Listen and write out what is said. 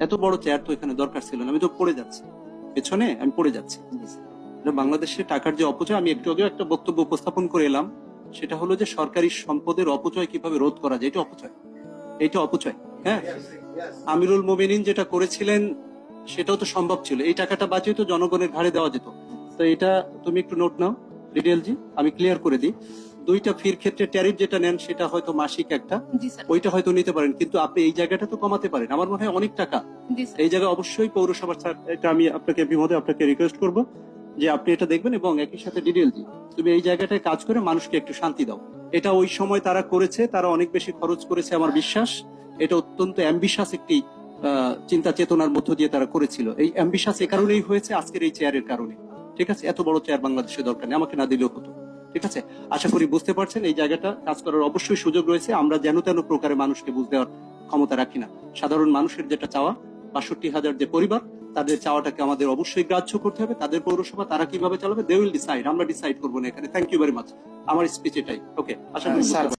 এত বড় চেয়ার তো এখানে দরকার ছিল না, আমি তো পড়ে যাচ্ছি পেছনে, আমি পড়ে যাচ্ছি। বাংলাদেশে টাকার যে অপচয়, আমি একটু আগেও একটা বক্তব্য উপস্থাপন করে এলাম, সেটা হলো যে সরকারি সম্পদের অপচয় কিভাবে রোধ করা যায়, এটা অপচয়, এইটা অপচয়। হ্যাঁ, আমিরুল মোমিনিন যেটা করেছিলেন সেটাও তো সম্ভব ছিল, এই টাকাটা বাঁচিয়ে তো জনগণের ঘাড়ে দেওয়া যেত। তো এটা তুমি একটু নোট নাও রিডেল জি, আমি ক্লিয়ার করে দিই। দুইটা ফির ক্ষেত্রে ট্যারিফ যেটা নেন সেটা হয়তো মাসিক একটা, ওইটা হয়তো নিতে পারেন, কিন্তু আপনি এই জায়গাটা তো কমাতে পারেন, আমার মনে হয় অনেক টাকা এই জায়গায় অবশ্যই পৌরসভার স্যার, এটা আমি আপনাকে বিমোদে আপনাকে রিকোয়েস্ট করব যে আপনি এটা দেখবেন, এবং একই সাথে ডিটেল জি, তুমি এই জায়গাটায় কাজ করে মানুষকে একটু শান্তি দাও। এটা ওই সময় তারা করেছে, তারা অনেক বেশি খরচ করেছে আমার বিশ্বাস। এটা অত্যন্ত অ্যাম্বিশাস একটি চিন্তা চেতনার মধ্য দিয়ে তারা করেছিল। এই অ্যাম্বিশাস এ কারণেই হয়েছে আজকের এই চেয়ারের কারণে। ঠিক আছে, এত বড় চেয়ার বাংলাদেশে দরকার নেই, আমাকে না দিলেও হতো। ঠিক আছে, আশা করি বুঝতে পারছেন এই জায়গাটা কাজ করার অবশ্যই সুযোগ রয়েছে। আমরা যেন তেন প্রকারে মানুষকে বুঝ দেওয়ার ক্ষমতা রাখি না। সাধারণ মানুষের যেটা চাওয়া, ৬২,০০০ যে পরিবার, তাদের চাওয়াটাকে আমাদের অবশ্যই গ্রাহ্য করতে হবে। তাদের পৌরসভা তারা কিভাবে চালাবে, দে উইল ডিসাইড, আমরা ডিসাইড করবো না এখানে। থ্যাংক ইউ ভেরি মাচ, আমার স্পিচ এটাই। ওকে, আশা করি